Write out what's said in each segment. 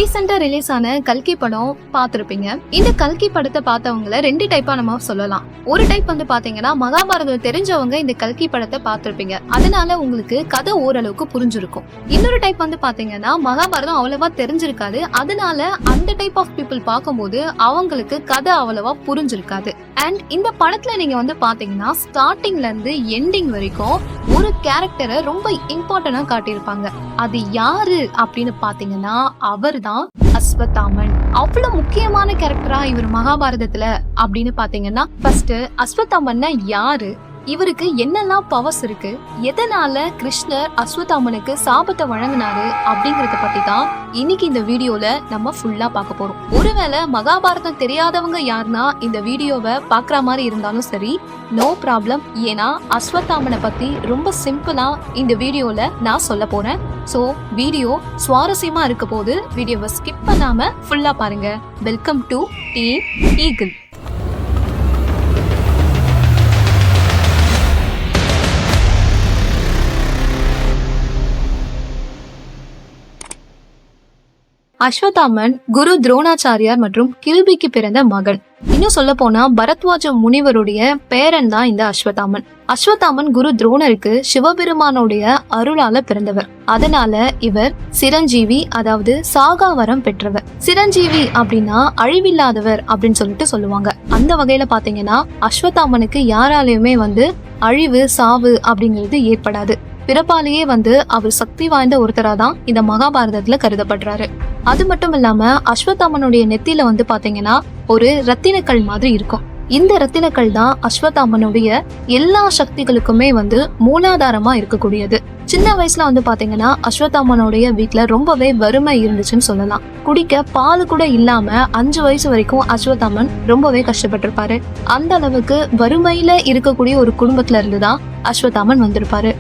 ரீசெண்டா ரிலீஸ் ஆன கல்கி படம் பார்த்திருப்பீங்க. இந்த கல்கி படத்தை பார்த்தவங்கள ரெண்டு டைப்பா நம்ம சொல்லலாம். ஒரு டைப் வந்து பாத்தீங்கன்னா மகாபாரதம் தெரிஞ்சவங்க இந்த கல்கி படத்தை பார்த்திருப்பீங்க, அதனால உங்களுக்கு கதை ஓரளவுக்கு புரிஞ்சிருக்கும். இன்னொரு டைப் வந்து பாத்தீங்கன்னா மகாபாரதம் அவ்வளவா தெரிஞ்சிருக்காது, அதனால அந்த டைப் ஆஃப் பீப்புள் பார்க்கும்போது அவங்களுக்கு கதை அவ்வளவா புரிஞ்சிருக்காது. அண்ட் இந்த படத்துல நீங்க வந்து பாத்தீங்கன்னா ஸ்டார்டிங்ல இருந்து எண்டிங் வரைக்கும் ஒரு கேரக்டரை ரொம்ப இம்பார்ட்டன்டா காட்டியிருப்பாங்க. அது யாரு அப்படின்னு பாத்தீங்கன்னா அவர்தான் அஸ்வத்தாமன். அவ்வளவு முக்கியமான கேரக்டரா இவர் மகாபாரதத்துல அப்படின்னு பாத்தீங்கன்னா ஃபர்ஸ்ட் அஸ்வத்தாமன்னா யாரு, இவருக்கு என்னெல்லாம் பவர்ஸ் இருக்கு, எதனால கிருஷ்ணர் அஸ்வத்தாமனுக்கு சாபத்தை வழங்கினாரு அப்படிங்கறத பத்தி தான் இன்னைக்கு இந்த வீடியோல நம்ம ஃபுல்லா பார்க்க போறோம். ஒருவேளை மகாபாரதம் தெரியாதவங்க யாருன்னா இந்த வீடியோவை பாக்குற மாதிரி இருந்தாலும் சரி, நோ ப்ராப்ளம். ஏன்னா அஸ்வத்தாமனை பத்தி ரொம்ப சிம்பிளா இந்த வீடியோல நான் சொல்ல போறேன். சோ வீடியோ சுவாரஸ்யமா இருக்க போது வீடியோவை ஸ்கிப் பண்ணாம ஃபுல்லா பாருங்க. Welcome to team eagle. Ashwathaman குரு துரோணாச்சாரியார் மற்றும் கில்பிக்கு பிறந்த மகன். இன்னும் சொல்ல போனா பரத்வாஜ முனிவருடைய பேரன் தான் இந்த அஸ்வத்தாமன். அஸ்வத்தாமன் குரு துரோணருக்கு சிவபெருமானுடைய அருளால பிறந்தவர். அதனால இவர் சிரஞ்சீவி, அதாவது சாகாவரம் பெற்றவர். சிரஞ்சீவி அப்படின்னா அழிவில்லாதவர் அப்படின்னு சொல்லுவாங்க. அந்த வகையில பாத்தீங்கன்னா அஸ்வத்தாமனுக்கு யாராலையுமே அழிவு சாவு அப்படிங்கிறது ஏற்படாது. பிறப்பாலேயே அவர் சக்தி வாய்ந்த ஒருத்தரா தான் இந்த மகாபாரதத்துல கருதப்படுறாரு. அது மட்டும் இல்லாம அஸ்வத்தாமனுடைய நெத்தியில பாத்தீங்கன்னா ஒரு ரத்தினக்கல் மாதிரி இருக்கும். இந்த ரத்தினக்கல் தான் அஸ்வத்தாமனுடைய எல்லா சக்திகளுக்குமே மூலாதாரமா இருக்கக்கூடியது. சின்ன வயசுல பாத்தீங்கன்னா அஸ்வத்தாமனுடைய வீட்டுல ரொம்பவே வறுமை இருந்துச்சுன்னு சொல்லலாம். குடிக்க பால் கூட இல்லாம 5 வயசு வரைக்கும் அஸ்வத்தாமன் ரொம்பவே கஷ்டப்பட்டிருப்பாரு. அந்த அளவுக்கு வறுமையில இருக்கக்கூடிய ஒரு குடும்பத்துல இருந்துதான் அஸ்வத்தாமன் வந்திருப்பாரு.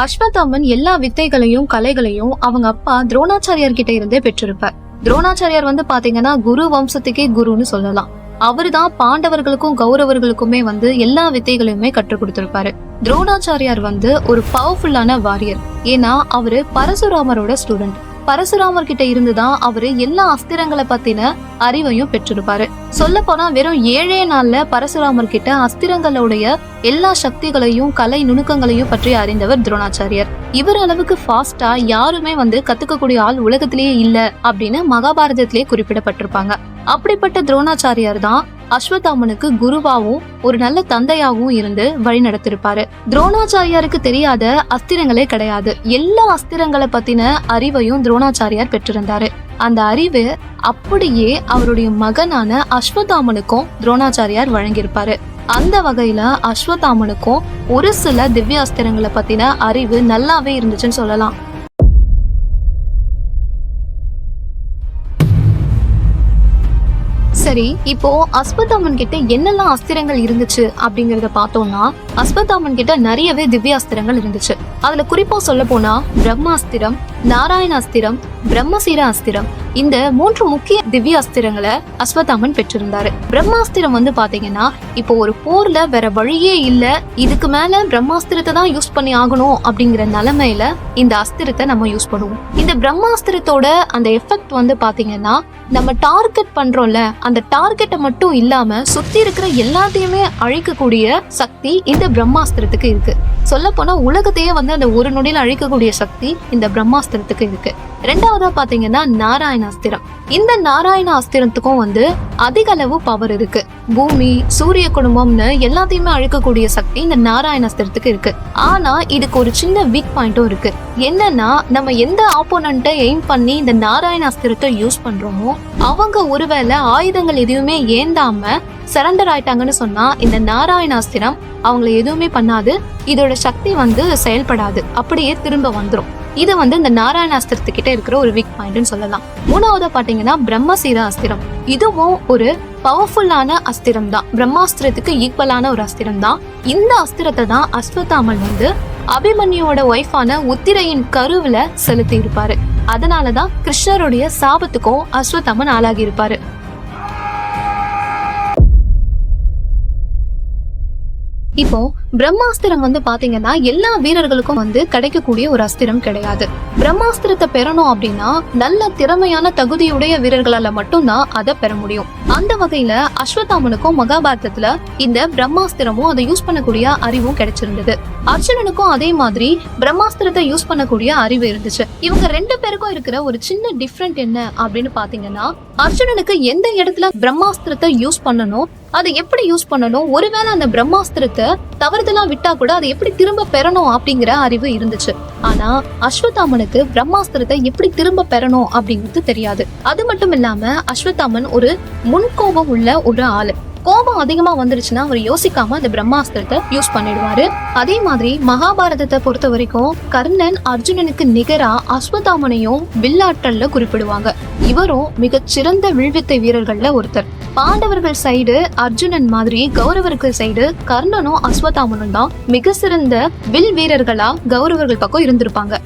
அஸ்வத்தாமன் எல்லா வித்தைகளையும் கலைகளையும் அவங்க அப்பா துரோணாச்சாரியார் கிட்ட இருந்தே பெற்றிருப்பார். துரோணாச்சாரியார் பாத்தீங்கன்னா குரு வம்சத்துக்கே குருன்னு சொல்லலாம். அவருதான் பாண்டவர்களுக்கும் கௌரவர்களுக்குமே எல்லா வித்தைகளையுமே கற்றுக் கொடுத்திருப்பாரு. துரோணாச்சாரியார் ஒரு பவர்ஃபுல்லான வாரியர். ஏன்னா அவரு பரசுராமரோட ஸ்டூடெண்ட். பரசுராமர் கிட்ட இருந்துதான் அவரு எல்லா அஸ்திரங்களை பத்தின அறிவையும் பெற்றிருப்பாரு. சொல்ல போனா வெறும் 7 நாள்ல பரசுராமர் கிட்ட அஸ்திரங்களுடைய எல்லா சக்திகளையும் கலை நுணுக்கங்களையும் பற்றி அறிந்தவர் துரோணாச்சாரியார். இவர் அளவுக்கு ஃபாஸ்டா யாருமே கத்துக்கக்கூடிய ஆள் உலகத்திலேயே இல்ல அப்படின்னு மகாபாரதத்திலேயே குறிப்பிடப்பட்டிருப்பாங்க. அப்படிப்பட்ட துரோணாச்சாரியார் தான் அஸ்வத்தாமனுக்கு குருவாவும் ஒரு நல்ல தந்தையாகவும் இருந்து வழி நடத்திருப்பாரு. துரோணாச்சாரியாருக்கு தெரியாத அஸ்திரங்களே கிடையாது. எல்லா அஸ்திரங்களை பத்தின அறிவையும் துரோணாச்சாரியார் பெற்றிருந்தாரு. அந்த அறிவு அப்படியே அவருடைய மகனான அஸ்வத்தாமனுக்கும் துரோணாச்சாரியார் வழங்கியிருப்பாரு. அந்த வகையில அஸ்வத்தாமனுக்கும் ஒரு சில திவ்ய அஸ்திரங்களை பத்தின அறிவு நல்லாவே இருந்துச்சுன்னு சொல்லலாம். சரி, இப்போ அஸ்வத்தாமன் கிட்ட என்னெல்லாம் அஸ்திரங்கள் இருந்துச்சு அப்படிங்கறத பார்த்தோம்னா அஸ்வத்தாமன் கிட்ட நிறையவே திவ்ய அஸ்திரங்கள் இருந்துச்சு. அதுல குறிப்பா சொல்ல போனா பிரம்மாஸ்திரம், நாராயணாஸ்திரம், பிரம்மசீர அஸ்திரம், இந்த 3 முக்கிய திவ்ய அஸ்திரங்களை அஸ்வத்தாமன் பெற்றிருந்தாரு. பிரம்மாஸ்திரம் பாத்தீங்கன்னா இப்போ ஒரு போர்ல வேற வழியே இல்ல, இதுக்கு மேல பிரம்மாஸ்திரத்தை தான் யூஸ் பண்ணி ஆகணும் அப்படிங்கிற நிலைமையில இந்த அஸ்திரத்தை நம்ம யூஸ் பண்ணுவோம். இந்த பிரம்மாஸ்திரத்தோட அந்த எஃபெக்ட் பாத்தீங்கன்னா நம்ம டார்கெட் பண்றோம்ல, அந்த டார்கெட்டை மட்டும் இல்லாம சுத்தி இருக்கிற எல்லாத்தையுமே அழிக்கக்கூடிய சக்தி இந்த பிரம்மாஸ்திரத்துக்கு இருக்கு. சொல்ல போனா உலகத்தையே அந்த ஒரு நொடியில அழிக்கக்கூடிய சக்தி இந்த பிரம்மாஸ்திரத்துக்கு இருக்கு. ரெண்டாவதா பாத்தீங்கன்னா நாராயணாஸ்திரம். இந்த நாராயண அஸ்திரத்துக்கும் அதிக அளவு பவர் இருக்கு. பூமி, சூரிய குடும்பம்னு எல்லாத்தையுமே அழிக்கக்கூடிய சக்தி இந்த நாராயணாஸ்திரத்துக்கு இருக்கு. ஆனா இதுக்கு ஒரு சின்ன வீக் பாயிண்ட்டும் இருக்கு. என்னன்னா நம்ம எந்த ஆப்போனண்ட்டை எய்ம் பண்ணி இந்த நாராயணாஸ்திரத்தை யூஸ் பண்றோமோ அவங்க ஒருவேளை ஆயுதங்கள் எதுவுமே ஏந்தாம சரண்டர் ஆயிட்டாங்கன்னு சொன்னா இந்த நாராயணாஸ்திரம் அவங்களை எதுவுமே பண்ணாது. இதோட சக்தி செயல்படாது, அப்படியே திரும்ப வந்துரும். இது இந்த நாராயணாஸ்திரத்துக்கிட்ட இருக்கிற ஒரு வீக் பாயிண்ட்னு சொல்லலாம். மூணாவதா பாத்தீங்கன்னா பிரம்மசீர அஸ்திரம். இதுவும் ஒரு பவர்ஃபுல்லான அஸ்திரம் தான். பிரம்மாஸ்திரத்துக்கு ஈக்குவலான ஒரு அஸ்திரம் தான். இந்த அஸ்திரத்தை தான் அஸ்வத்தாமன் அபிமன்யுவோட ஒய்ஃபான உத்திரையின் கருவுல செலுத்தி இருப்பாரு. அதனாலதான் கிருஷ்ணருடைய சாபத்துக்கும் அஸ்வத்தாமன் ஆளாகி இருப்பாரு. இப்போ பிரம்மாஸ்திரம் வந்து பாத்தீங்கன்னா எல்லா வீரர்களுக்கும் வந்து கிடைக்கக்கூடிய ஒரு அஸ்திரம் கிடையாது. பிரம்மாஸ்திரத்தை பெறணும் அப்படின்னா நல்ல திறமையான தகுதியுடைய வீரர்களால மட்டும்தான் அதை பெற முடியும். அந்த வகையில அஸ்வத்தாமனுக்கும் மகாபாரதத்துல இந்த பிரம்மாஸ்திரமும் அதை யூஸ் பண்ணக்கூடிய அறிவும் கிடைச்சிருந்தது. அர்ஜுனனுக்கும் அதே மாதிரி பிரம்மாஸ்திரத்தை யூஸ் பண்ணக்கூடிய அறிவு இருந்துச்சு. இவங்க 2 பேருக்கும் இருக்கிற ஒரு சின்ன டிஃபரெண்ட் என்ன அப்படின்னு பாத்தீங்கன்னா, அர்ஜுனனுக்கு எந்த இடத்துல பிரம்மாஸ்திரத்தை யூஸ் பண்ணணும், அதை எப்படி யூஸ் பண்ணணும், ஒருவேளை அந்த பிரம்மாஸ்திரத்தை தவறுதலா விட்டா கூட அதை எப்படி திரும்ப பெறணும் அப்படிங்கிற அறிவு இருந்துச்சு. ஆனா அஸ்வத்தாமனுக்கு பிரம்மாஸ்திரத்தை எப்படி திரும்ப பெறணும் அப்படிங்கிறது தெரியாது. அது மட்டும் இல்லாம அஸ்வத்தாமன் ஒரு முன்கோபம் உள்ள ஒரு ஆளு. கோபம் அதிகமா வந்துருச்சுன்னா அவர் யோசிக்காம அந்த பிரம்மாஸ்திரத்தை யூஸ் பண்ணிடுவாரு. அதே மாதிரி மகாபாரதத்தை பொறுத்த வரைக்கும் கர்ணன் அர்ஜுனனுக்கு நிகரா அஸ்வத்தாமனையும் வில்லாற்றல்ல குறிப்பிடுவாங்க. இவரும் மிகச்சிறந்த வில்வித்தை வீரர்கள்ல ஒருத்தர். பாண்டவர்கள் சைடு அர்ஜுனன் மாதிரி கௌரவர்கள் சைடு கர்ணனும் அஸ்வத்தாமனும் தான் மிக சிறந்த வில் வீரர்களா கௌரவர்கள் பக்கம் இருந்திருப்பாங்க.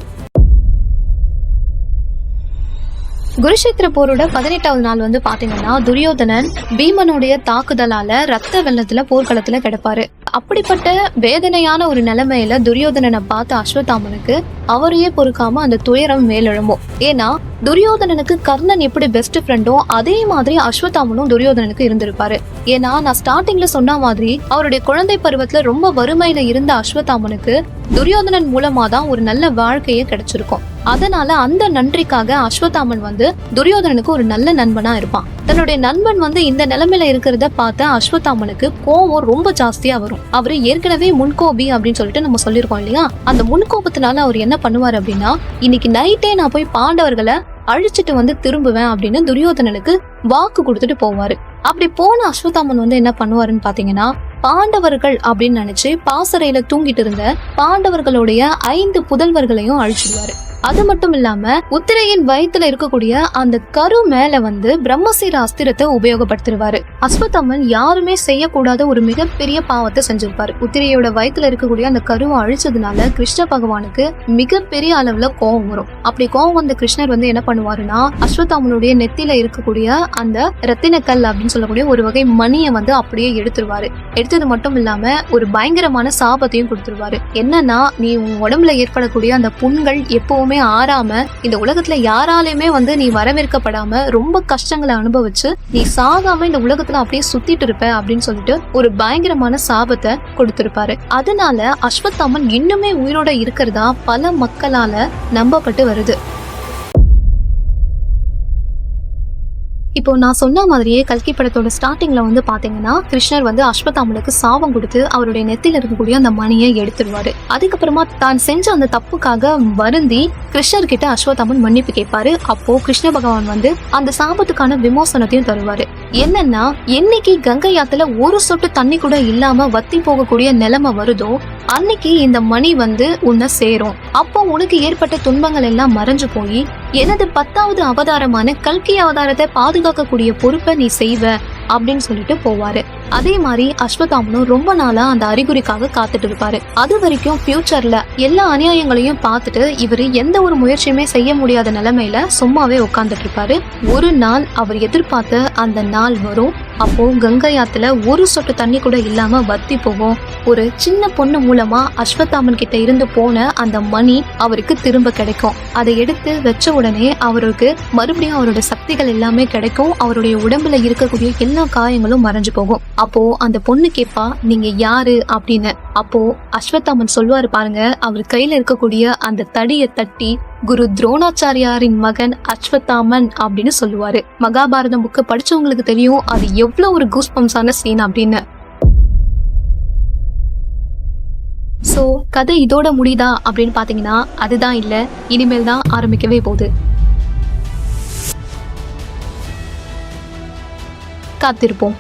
குருஷேத்திர போரோட 18வது நாள் வந்து பாத்தீங்கன்னா துரியோதனன் பீமனுடைய தாக்குதலால ரத்த வெள்ளத்துல போர்க்களத்துல கிடப்பாரு. அப்படிப்பட்ட வேதனையான ஒரு நிலைமையில துரியோதனனை பார்த்த அஸ்வத்தாமனுக்கு அவரையே பொறுக்காம அந்த துயரம் மேலெழும்பும். ஏன்னா துரியோதனனுக்கு கர்ணன் எப்படி பெஸ்ட் ஃப்ரெண்டோ அதே மாதிரி அஸ்வத்தாமனும் துரியோதனனுக்கு இருந்திருப்பாரு. ஏன்னா நான் ஸ்டார்டிங்ல சொன்ன மாதிரி அவருடைய குழந்தை பருவத்துல ரொம்ப வறுமையில இருந்த அஸ்வத்தாமனுக்கு துரியோதனன் மூலமா தான் ஒரு நல்ல வாழ்க்கையே கிடைச்சிருக்கும். அதனால அந்த நன்றிக்காக அஸ்வத்தாமன் வந்து துரியோதனனுக்கு ஒரு நல்ல நண்பனா இருப்பான். தன்னுடைய நண்பன் வந்து இந்த நிலைமையில இருக்கிறத பார்த்த அஸ்வத்தாமனுக்கு கோபம் ரொம்ப ஜாஸ்தியா வரும். அவரு ஏற்கனவே முன்கோபி அப்படின்னு சொல்லிட்டு நம்ம சொல்லியிருக்கோம் இல்லையா, அந்த முன்கோபத்தினால அவர் என்ன பண்ணுவார் அப்படின்னா, இன்னைக்கு நைட்டே நான் போய் பாண்டவர்களை அழிச்சிட்டு வந்து திரும்புவேன் அப்படின்னு துரியோதனனுக்கு வாக்கு கொடுத்துட்டு போவாரு. அப்படி போன அஸ்வத்தாமன் வந்து என்ன பண்ணுவாருன்னு பாத்தீங்கன்னா, பாண்டவர்கள் அப்படின்னு நினைச்சு பாசறையில தூங்கிட்டு இருந்த பாண்டவர்களுடைய 5 புதல்வர்களையும் அழிச்சிடுவாரு. அது மட்டும் இல்லாம உத்திரையின் வயிற்றுல இருக்கக்கூடிய அந்த கரு மேல வந்து பிரம்மசீர அஸ்திரத்தை உபயோகப்படுத்திடுவாரு. அஸ்வத்தாமன் யாருமே செய்யக்கூடாத ஒரு மிகப்பெரிய பாவத்தை செஞ்சிருப்பாரு. உத்திரையோட வயிற்றுல இருக்கக்கூடிய அந்த கருவை அழிச்சதுனால கிருஷ்ண பகவானுக்கு மிகப்பெரிய அளவுல கோபம் வரும். அப்படி கோபம் வந்த கிருஷ்ணர் வந்து என்ன பண்ணுவாருன்னா, அஸ்வத்தாமனுடைய நெத்தியில இருக்கக்கூடிய அந்த ரத்தினக்கல் அப்படின்னு சொல்லக்கூடிய ஒரு வகை மணியை வந்து அப்படியே எடுத்துருவாரு. எடுத்தது மட்டும் இல்லாம ஒரு பயங்கரமான சாபத்தையும் கொடுத்துருவாரு. என்னன்னா, நீ உன் உடம்புல ஏற்படக்கூடிய அந்த புண்கள் எப்பவுமே ஆறாம இந்த உலகத்துல யாராலையுமே வந்து நீ வரவேற்கப்படாம ரொம்ப கஷ்டங்களை அனுபவிச்சு நீ சாகாம இந்த உலகத்துல அப்படியே சுத்திட்டு இருப்ப அப்படின்னு சொல்லிட்டு ஒரு பயங்கரமான சாபத்தை கொடுத்திருப்பாரு. அதனால அஸ்வத்தாமன் இன்னுமே உயிரோட இருக்கிறதா பல மக்களால நம்பப்பட்டு வருது. இப்போ நான் சொன்ன மாதிரியே கல்கி படத்தோட ஸ்டார்டிங்ல வந்து பாத்தீங்கன்னா, கிருஷ்ணர் வந்து அஸ்வத்தாமனுக்கு சாபம் கொடுத்து அவருடைய நெத்தில இருக்கக்கூடிய அந்த மணியை எடுத்துருவாரு. அதுக்கப்புறமா தான் செஞ்ச அந்த தப்புக்காக வருந்தி கிருஷ்ணர் கிட்ட அஸ்வத்தாமன் மன்னிப்பு கேட்பாரு. அப்போ கிருஷ்ண பகவான் வந்து அந்த சாபத்துக்கான விமோசனத்தையும் தருவாரு. என்னன்னா, என்னைக்கு கங்கை ஆத்துல ஒரு சொட்டு தண்ணி கூட இல்லாம வத்தி போகக்கூடிய நிலைமை வருதோ அன்னைக்கு இந்த மணி வந்து உன்னை சேரும். அப்போ உனக்கு ஏற்பட்ட துன்பங்கள் எல்லாம் மறைஞ்சு போய் எனது 10வது அவதாரமான கல்கி அவதாரத்தை பாதுகாக்கக்கூடிய பொறுப்பை நீ செய்வ அப்படின்னு சொல்லிட்டு போவாரு. அதே மாதிரி அஸ்வத்தாமனும் ரொம்ப நாளா அந்த அறிகுறிக்காக காத்துட்டு இருப்பாரு. அது வரைக்கும் ஃபியூச்சர்ல எல்லா அநியாயங்களையும் பார்த்துட்டு இவரு எந்த ஒரு முயற்சியுமே செய்ய முடியாத நிலைமையில சும்மாவே உட்கார்ந்துட்டு இருப்பாரு. ஒரு நாள் அவர் எதிர்பார்த்த அந்த நாள் வரும். அப்போ கங்கை ஆத்துல ஒரு சொட்டு தண்ணி கூட இல்லாம வத்தி போகும். ஒரு சின்ன பொண்ணு மூலமா அஸ்வத்தாமன் கிட்ட இருந்து போன அந்த மணி அவருக்கு திரும்ப கிடைக்கும். அதை எடுத்து வச்ச உடனே அவருக்கு மறுபடியும் அவரோட சக்திகள் எல்லாமே கிடைக்கும். அவருடைய உடம்புல இருக்கக்கூடிய எல்லா காயங்களும் மறைஞ்சு போகும். அப்போ அந்த பொண்ணு கேட்பா, நீங்க யாரு அப்படின்னு. அப்போ அஸ்வத்தாமன் சொல்லுவாரு பாருங்க, அவர் கையில இருக்கக்கூடிய அந்த தடியை தட்டி குரு துரோணாச்சாரியாரின் மகன் அஸ்வத்தாமன் அப்படின்னு சொல்லுவாரு. மகாபாரதம் புக்கு படிச்சவங்களுக்கு தெரியும் அது எவ்வளவு ஒரு கூஸ்பம்ஸான சீன் அப்படின்னு. சோ கதை இதோட முடியுதா அப்படின்னு பாத்தீங்கன்னா அதுதான் இல்ல, இனிமேல் தான் ஆரம்பிக்கவே போகுது. காத்திருப்போம்.